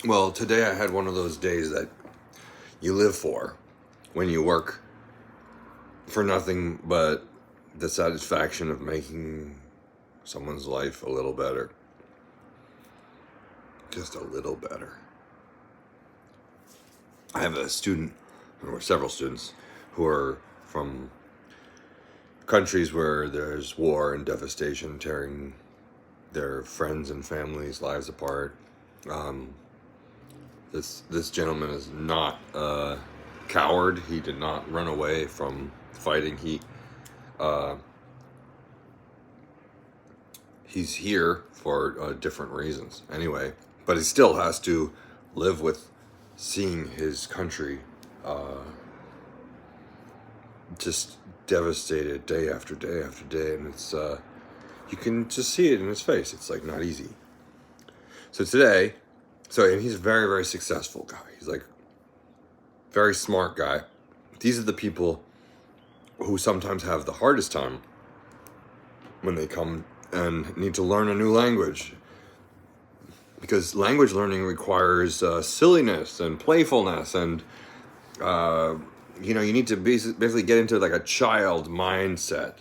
Well, today I had one of those days that you live for when you work for nothing but the satisfaction of making someone's life a little better. Just a little better. I have a student, or several students, who are from countries where there's war and devastation tearing their friends and families' lives apart. Um, this gentleman is not a coward. He did not run away from fighting. Uh, he's here for different reasons anyway, but he still has to live with seeing his country just devastated day after day after day, and it's you can just see it in his face. It's like not easy. So today, and he's a very, very successful guy. He's like very smart guy. These are the people who sometimes have the hardest time when they come and need to learn a new language, because language learning requires silliness and playfulness, and you need to basically get into like a child mindset.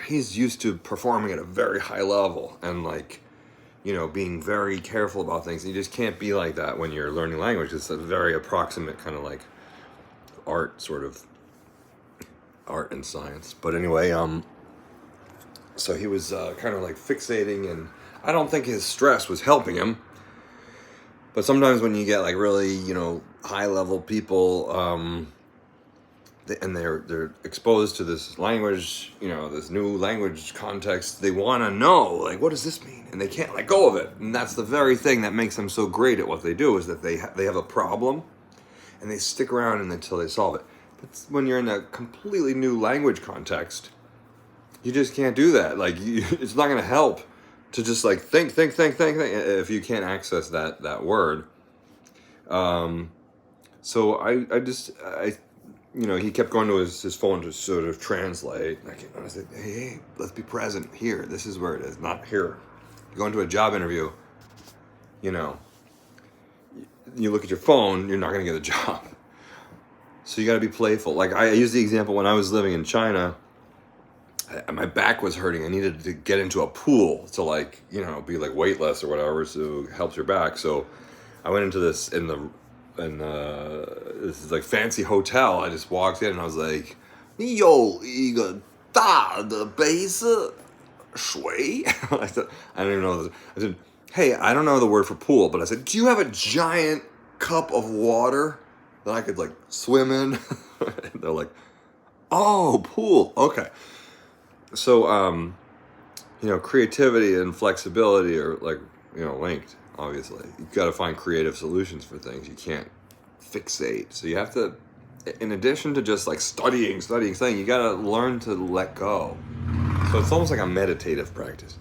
He's used to performing at a very high level and like being very careful about things. You just can't be like that when you're learning language. It's a very approximate kind of like art, sort of art and science. But anyway, so he was kind of like fixating, and I don't think his stress was helping him. But sometimes when you get like really, high level people, and they're exposed to this language, this new language context, they want to know, like, what does this mean? And they can't let go of it. And that's the very thing that makes them so great at what they do, is that they have a problem, and they stick around until they solve it. But when you're in a completely new language context, you just can't do that. Like, it's not going to help to just like think if you can't access that word. So I he kept going to his phone to sort of translate. I said, hey, let's be present here. This is where it is, not here. You go into a job interview, you look at your phone, you're not going to get a job. So you got to be playful. Like I use the example when I was living in China, my back was hurting. I needed to get into a pool to be like weightless or whatever, so it helps your back. So I went into this this is like fancy hotel. I just walked in and I was like, 你有一个大的杯子水? I said, I don't even know this. I said, hey, I don't know the word for pool, but I said, do you have a giant cup of water that I could like swim in? And they're like, oh, pool. Okay. So, creativity and flexibility are like, linked, obviously. You've got to find creative solutions for things. You can't fixate. So you have to, in addition to just like studying, you got to learn to let go. So it's almost like a meditative practice.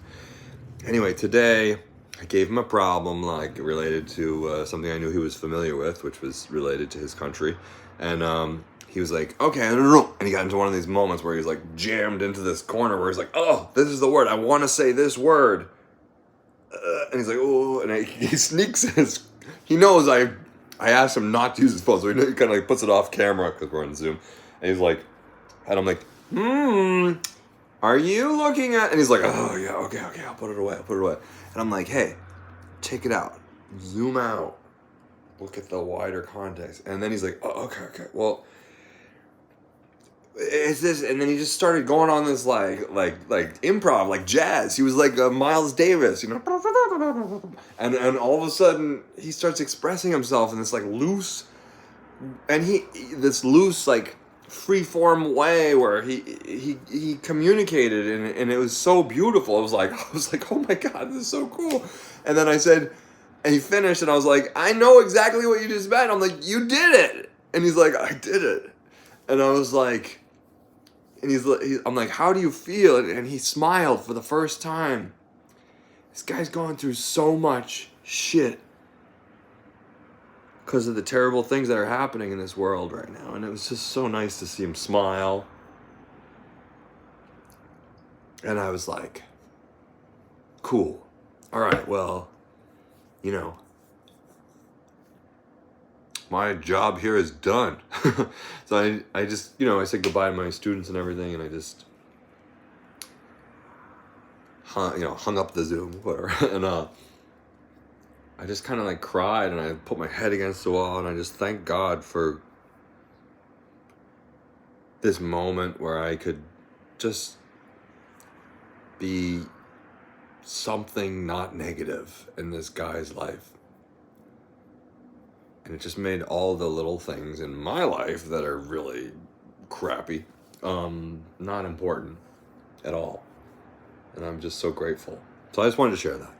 Anyway, today I gave him a problem like related to something I knew he was familiar with, which was related to his country. And he was like, okay, and he got into one of these moments where he's like jammed into this corner where he's like, oh, this is the word. I want to say this word. And he's like, oh, and he sneaks he knows I asked him not to use his phone, so he kind of like puts it off camera because we're on Zoom. And he's like, and I'm like, are you looking at, and he's like, oh yeah, okay, I'll put it away. And I'm like, hey, check it out. Zoom out. Look at the wider context. And then he's like, oh, okay, well, it's this, and then he just started going on this like improv, like jazz. He was like Miles Davis, and all of a sudden he starts expressing himself in this like loose, this loose like free form way where he communicated, and it was so beautiful. I was like, oh my god, this is so cool. And then I said, and he finished, and I was like, I know exactly what you just meant. I'm like, you did it. And he's like, I did it. And I was like, and I'm like, how do you feel? And he smiled for the first time. This guy's going through so much shit because of the terrible things that are happening in this world right now. And it was just so nice to see him smile. And I was like, cool. All right, well, my job here is done. So I just, I said goodbye to my students and everything, and I just, hung up the Zoom, whatever. And I just kind of like cried, and I put my head against the wall, and I just thank God for this moment where I could just be something not negative in this guy's life. And it just made all the little things in my life that are really crappy, not important at all. And I'm just so grateful. So I just wanted to share that.